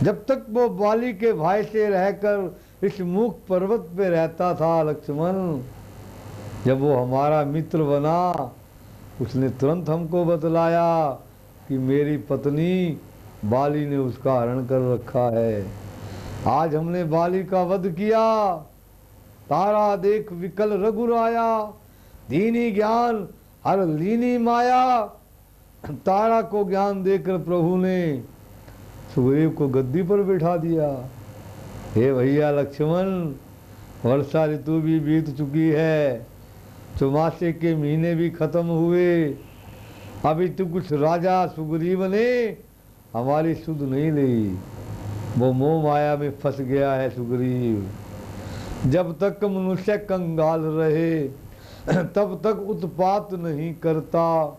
जब तक वो बाली के भाई से रहकर इस मूक पर्वत पे रहता था लक्ष्मण, जब वो हमारा मित्र बना, उसने तुरंत हमको बतलाया कि मेरी पत्नी बाली ने उसका हरण कर रखा है। आज हमने बाली का वध किया। तारा देख विकल रघुराया, दीनी ज्ञान हर लीनी माया। तारा को ज्ञान देकर प्रभु ने सुग्रीव को गद्दी पर बिठा दिया। हे भैया लक्ष्मण, वर्षा ऋतु भी बीत चुकी है, चौमासे के महीने भी खत्म हुए, अभी तो कुछ राजा सुग्रीव ने हमारी सुध नहीं ली। वो मोह माया में फंस गया है सुग्रीव। जब तक मनुष्य कंगाल रहे तब तक उत्पात नहीं करता,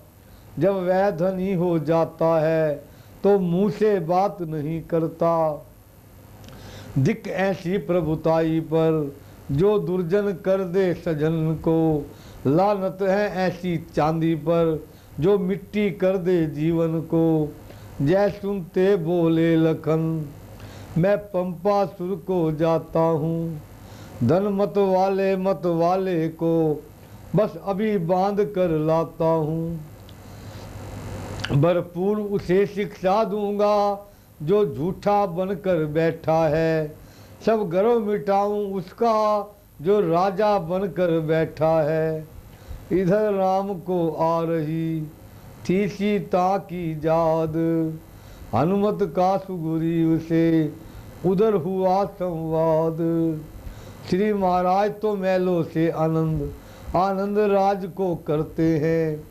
जब वह धनी हो जाता है तो मुंह से बात नहीं करता। दिक ऐसी प्रभुताई पर जो दुर्जन कर दे सजन को, लानत है ऐसी चांदी पर जो मिट्टी कर दे जीवन को। जय सुनते बोले लखन, मैं पंपासुर को जाता हूँ, धन मत वाले को बस अभी बांध कर लाता हूँ। भरपूर उसे शिक्षा दूंगा जो झूठा बनकर बैठा है, सब गर्व मिटाऊं उसका जो राजा बनकर बैठा है। इधर राम को आ रही थी सीता की याद, हनुमत का सुग्रीव से उधर हुआ संवाद। श्री महाराज तो महलों से आनंद राज को करते हैं,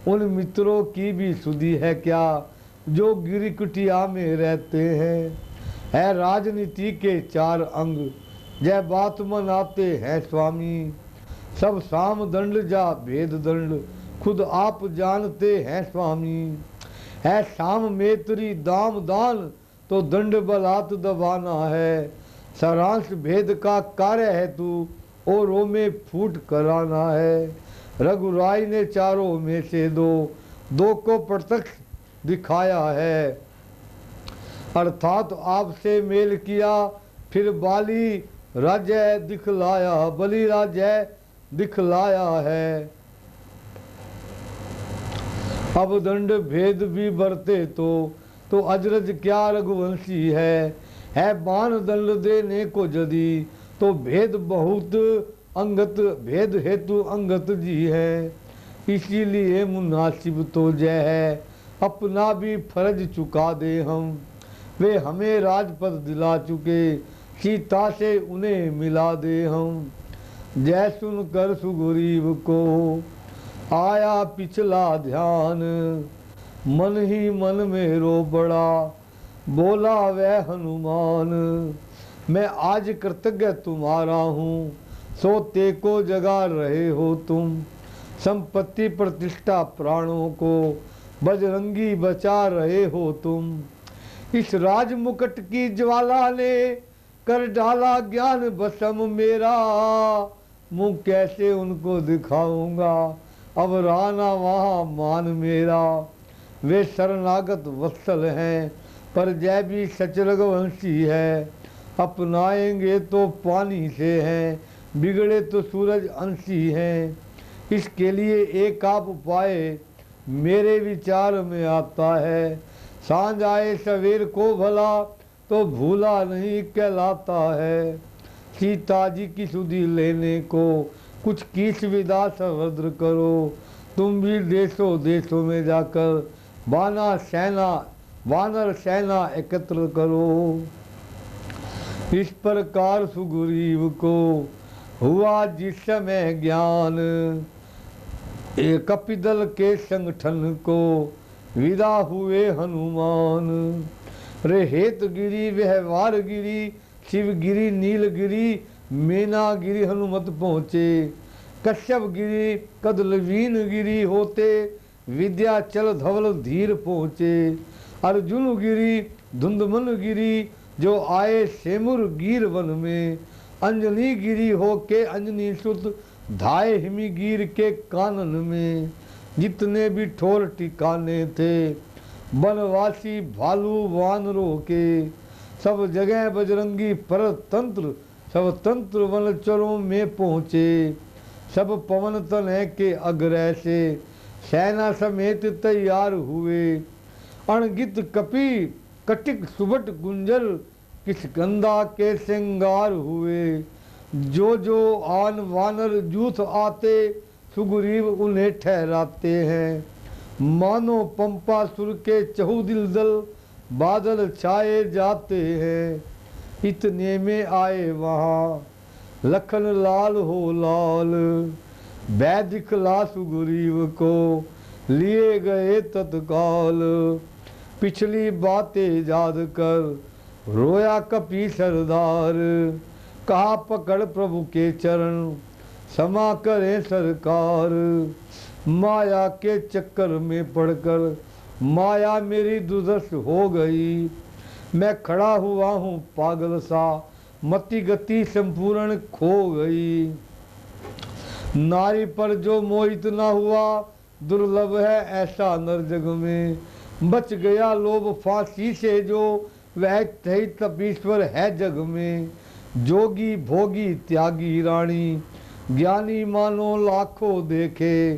उन मित्रों की भी सुधि है क्या जो गिरी कुटिया में रहते हैं। है राजनीति के 4 अंग, जय बात मनाते हैं स्वामी, सब साम दंड जा भेद दंड खुद आप जानते हैं स्वामी। है साम मेत्री दाम दान तो दंड बलात् दबाना है, सारांश भेद का कार्य है तू औरों में फूट कराना है। रघुराई ने चारों में से दो को प्रत्यक्ष दिखाया है, अर्थात आपसे मेल किया फिर बाली राज्य दिखलाया, बलि राज्य दिखलाया है। अब दंड भेद भी बरते तो अजरज क्या रघुवंशी है बाण दंड देने को यदि तो भेद बहुत अंगत, भेद हेतु अंगत जी है। इसीलिए मुनासिब तो जय है, अपना भी फर्ज चुका दे हम, वे हमें राजपद दिला चुके, सीता से उन्हें मिला दे हम। जय सुनकर सुग्रीव को आया पिछला ध्यान, मन ही मन में रो पड़ा, बोला वह हनुमान। मैं आज कृतज्ञ तुम्हारा हूँ, सोते को जगा रहे हो तुम, संपत्ति प्रतिष्ठा प्राणों को बजरंगी बचा रहे हो तुम। इस राज मुकुट की ज्वाला ने कर डाला ज्ञान भस्म मेरा, मुँह कैसे उनको दिखाऊंगा अब राना वहाँ मान मेरा। वे शरणागत वत्सल हैं पर जय भी सच रघुवंशी है, अपनाएंगे तो पानी से हैं, बिगड़े तो सूरज अंशी हैं। इसके लिए एक आप उपाय मेरे विचार में आता है, सांझ आए सवेर को भला तो भूला नहीं कहलाता है। सीता जी की सुधि लेने को कुछ की सुविधा सभद्र करो, तुम भी देशों देशों में जाकर वानर सेना एकत्र करो। इस प्रकार सुग्रीव को हुआ जिस समय ज्ञान, एक कपिदल के संगठन को विदा हुए हनुमान। रे हेतगिरी व्यवहारगिरी शिवगिरी नीलगिरी मेनागिरी हनुमत पहुँचे, कश्यप गिरी कदलवीन गिरी होते विद्याचल धवल धीर पहुँचे। अर्जुन गिरी धुंधमन गिरी जो आए सेमुर गिर वन में, अंजनी गिरी हो के अंजनी सुत धाये हिमी गिर के कानन में। जितने भी ठोर ठिकाने थे बनवासी भालू वानरों के, सब जगह बजरंगी परतंत्र, सब तंत्र वन चरों में पहुँचे। सब पवन तनय के अग्रह से सेना समेत तैयार हुए। अणगित कपि कटिक सुबट गुंजर, किस गंधा के श्रृंगार हुए। जो जो आन वानर जूथ आते, सुग्रीव उन्हें ठहराते हैं। मानो पंपासुर के चहुदिल दल, बादल छाए जाते हैं। इतने में आए वहाँ लखन लाल हो लाल, वैद दिखला सुग्रीव को लिए गए तत्काल। पिछली बातें याद कर रोया कपि सरदार, कहा पकड़ प्रभु के चरण क्षमा करें सरकार। माया के चक्कर में पड़कर माया मेरी दुर्दश हो गई। मैं खड़ा हुआ हूँ पागल सा, मति गति संपूर्ण खो गई। नारी पर जो मोहित ना हुआ, दुर्लभ है ऐसा नर जग में। बच गया लोभ फांसी से जो, वह ही तपीश्वर है जग में। जोगी भोगी त्यागी रानी, ज्ञानी मानो लाखों देखे।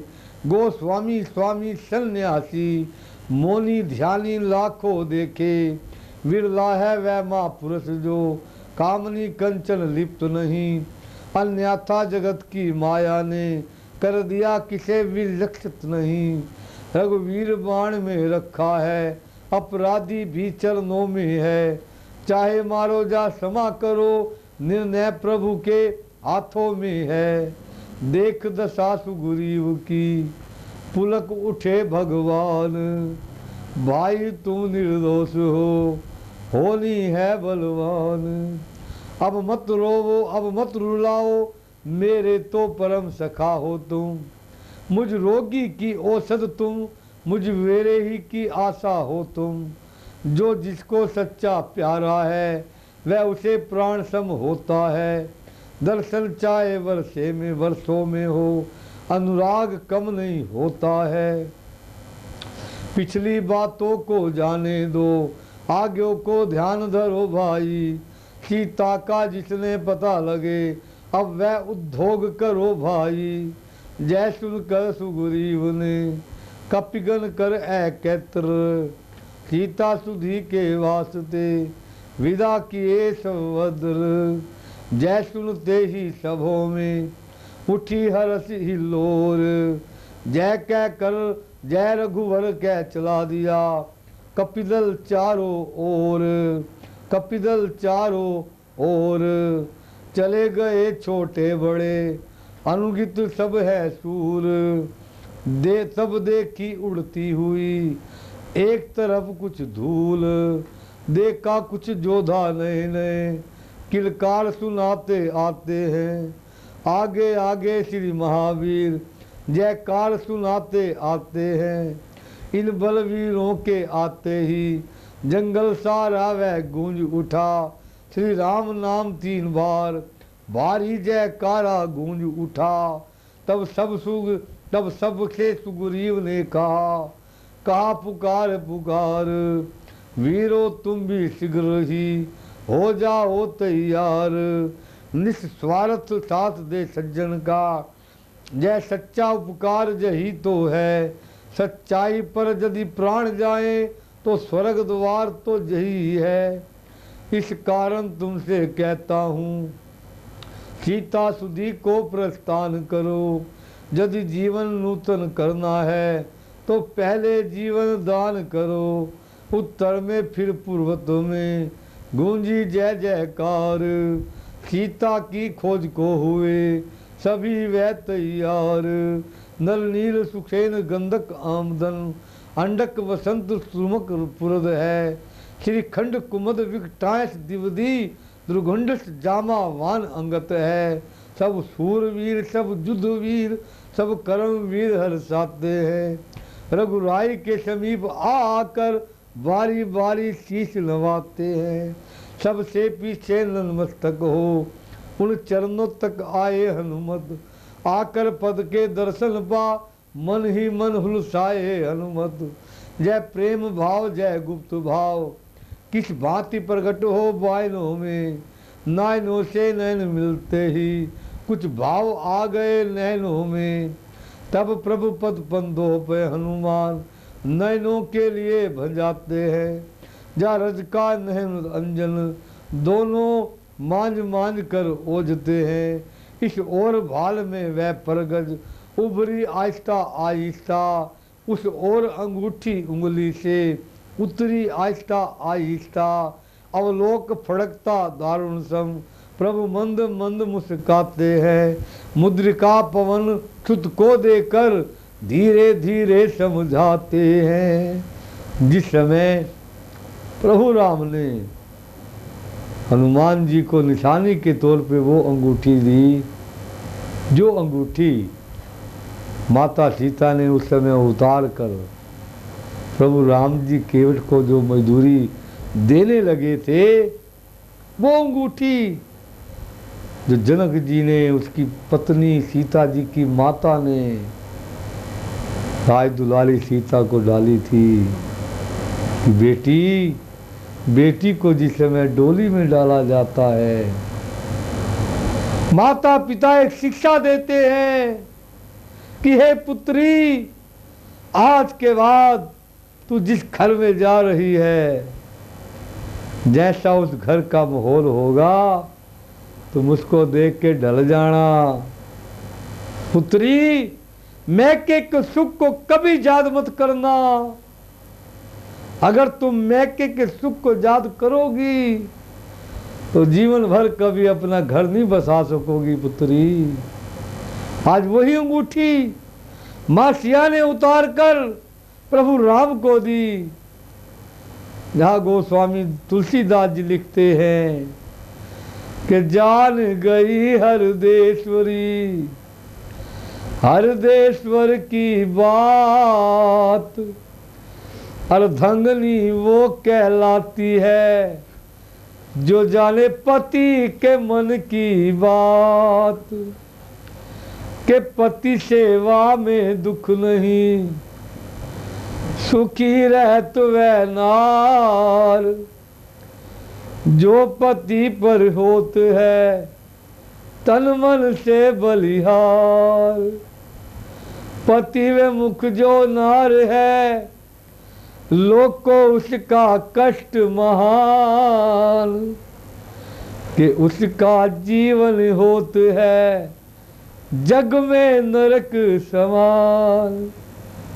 गोस्वामी स्वामी सन्यासी, मौनी ध्यानी लाखों देखे। विरला है वह महापुरुष जो, कामनी कंचन लिप्त नहीं। अन्यथा जगत की माया ने कर दिया किसे विलक्षित नहीं। रघुवीर बाण में रखा है, अपराधी भी चरणों में है। चाहे मारो जा क्षमा करो, निर्णय प्रभु के हाथों में है। देख दशा सुग्रीव की, पुलक उठे भगवान। भाई तुम निर्दोष हो, होनी है बलवान। अब मत रोवो अब मत रुलाओ, मेरे तो परम सखा हो तुम। मुझ रोगी की औषध तुम, मुझ मेरे ही की आशा हो तुम। जो जिसको सच्चा प्यारा है, वह उसे प्राण सम होता है। दर्शन चाहे वर्षे में वर्षों में हो, अनुराग कम नहीं होता है। पिछली बातों को जाने दो, आगे को ध्यान धरो भाई। सीता का जिसने पता लगे, अब वह उद्योग करो भाई। जय सुनकर सुग्रीव ने कपिगन कर एकत्र, सीता सुधी के वास्ते विदा किए सवद्र। जय सुनते ही सभों में उठी हर्ष हिल्लोर। जय कह कर जय रघुवर कह चला दिया, कपिदल चारों ओर। कपिदल चारों ओर चले गए छोटे बड़े, अनुगित सब है सूर। दे तब देखी उड़ती हुई एक तरफ कुछ धूल। देखा कुछ जोधा नए नए, किलकार सुनाते आते हैं। आगे आगे श्री महावीर जयकार सुनाते आते हैं। इन बलवीरों के आते ही जंगल सारा वह गूंज उठा। श्री राम नाम 3 बार भारी जयकारा गूंज उठा। तब सबसे सुग्रीव ने कहा पुकार पुकार। वीरो तुम भी शीघ्र ही हो जाओ तैयार। निस्वार्थ साथ दे सज्जन का, जय सच्चा उपकार जही तो है। सच्चाई पर यदि प्राण जाए, तो स्वर्ग द्वार तो यही है। इस कारण तुमसे कहता हूँ, सीता सुधी को प्रस्थान करो। यदि जीवन नूतन करना है, तो पहले जीवन दान करो। उत्तर में फिर पूर्वत में गूंजी जय जयकार। सीता की खोज को हुए सभी वह तैयार। नल नील सुखेन गंधक आमदन, अंडक वसंत सुमक पुरद है। श्रीखंड कुमद विकटांश दिवदी, दुर्गुंडस जामावान अंगत है। सब सूरवीर सब युद्धवीर, सब कर्मवीर हर्षाते हैं। रघुराई के समीप आकर बारी बारी शीश नवाते हैं। सबसे पीछे नतमस्तक हो, उन चरणों तक आए हनुमत। आकर पद के दर्शन पा, मन ही मन हुलसाए हनुमत। जय प्रेम भाव जय गुप्त भाव, किस भांति प्रकट हो बायनों में, नैनों से नैन मिलते ही कुछ भाव आ गए नैनों में। तब प्रभु पद पंदों पे हनुमान नैनों के लिए भंजाते हैं। जा रज का नैन अंजन दोनों मांझ मांझ कर ओझते हैं। इस ओर भाल में वह परगज उभरी आहिस्ता आहिस्ता, उस ओर अंगूठी उंगली से उतरी आहिस्ता आहिस्ता। अवलोक फड़कता दारुण सम प्रभु मंद मंद मुस्काते हैं। मुद्रिका पवन सुत को देकर धीरे धीरे समझाते हैं। जिस समय प्रभु राम ने हनुमान जी को निशानी के तौर पे वो अंगूठी दी, जो अंगूठी माता सीता ने उस समय उतार कर प्रभु राम जी केवट को जो मजदूरी देने लगे थे, वो अंगूठी जो जनक जी ने उसकी पत्नी सीता जी की माता ने राज दुलारी सीता को डाली थी कि बेटी को जिस समय डोली में डाला जाता है, माता पिता एक शिक्षा देते हैं कि हे पुत्री, आज के बाद तू जिस घर में जा रही है, जैसा उस घर का माहौल होगा तुम उसको देख के ढल जाना। पुत्री, मैके के सुख को कभी याद मत करना। अगर तुम मैके के सुख को याद करोगी तो जीवन भर कभी अपना घर नहीं बसा सकोगी पुत्री। आज वही अंगूठी माँ सिया ने उतार कर प्रभु राम को दी। जहाँ गोस्वामी तुलसीदास जी लिखते हैं कि जान गई हरदेश्वरी हरदेश्वर की बात, अर्धंगनी वो कहलाती है जो जाने पति के मन की बात। के पति सेवा में दुख नहीं, सुखी रहत वह नार, जो पति पर होत है तन मन से बलिहार। पति व मुख जो नार है, लोग को उसका कष्ट महान, कि उसका जीवन होत है जग में नरक समान।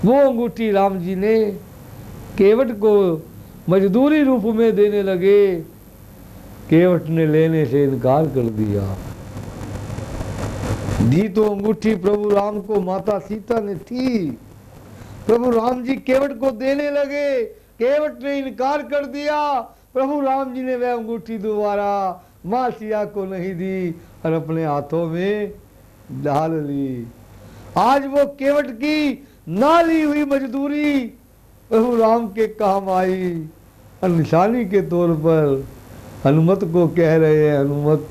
वो अंगूठी राम जी ने केवट को मजदूरी रूप में देने लगे, केवट ने लेने से इनकार कर दिया। दी तो अंगूठी प्रभु राम को माता सीता ने थी, प्रभु राम जी केवट को देने लगे, केवट ने इनकार कर दिया। प्रभु राम जी ने वह अंगूठी दोबारा माँ सिया को नहीं दी और अपने हाथों में डाल ली। आज वो केवट की ना ली हुई मजदूरी प्रभु राम के काम आई और निशानी के तौर पर हनुमत को कह रहे हैं, हनुमत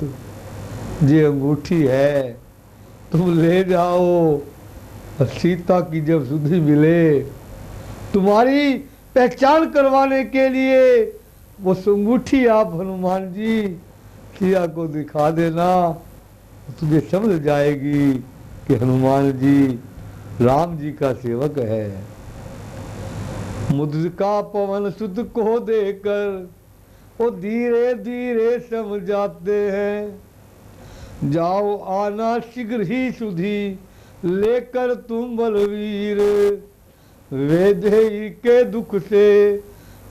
ये अंगूठी है, तुम ले जाओ। सीता की जब सुधि मिले, तुम्हारी पहचान करवाने के लिए वो अंगूठी आप हनुमान जी सिया को दिखा देना, तुझे समझ जाएगी कि हनुमान जी राम जी का सेवक है। मुद्रिका पवन सुत को देकर वो धीरे धीरे समझाते हैं। जाओ आना शीघ्र ही सुधी लेकर तुम बलवीर, वेदेही के दुख से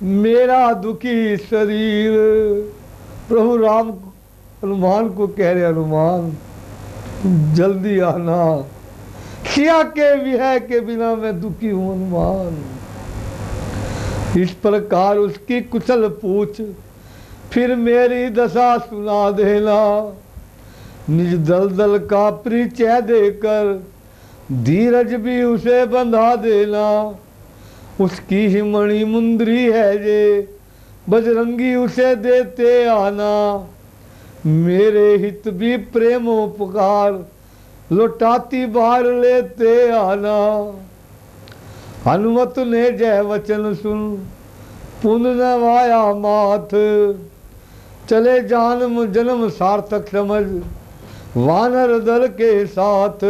मेरा दुखी शरीर। प्रभु राम हनुमान को कह रहे, हनुमान जल्दी आना, सिया के विरह के बिना मैं दुखी हूँ हनुमान। इस प्रकार उसकी कुशल पूछ, फिर मेरी दशा सुना देना। निज दलदल का परिचय देकर धीरज भी उसे बंधा देना। उसकी ही मणि मुंदरी है जे, बजरंगी उसे देते आना। मेरे हित भी प्रेमोपकार लौटाती बार लेते आना। हनुमत ने जय वचन सुन पुण्य न वाया माथ, चले जन्म जन्म सार्थक समझ वानर दल के साथ।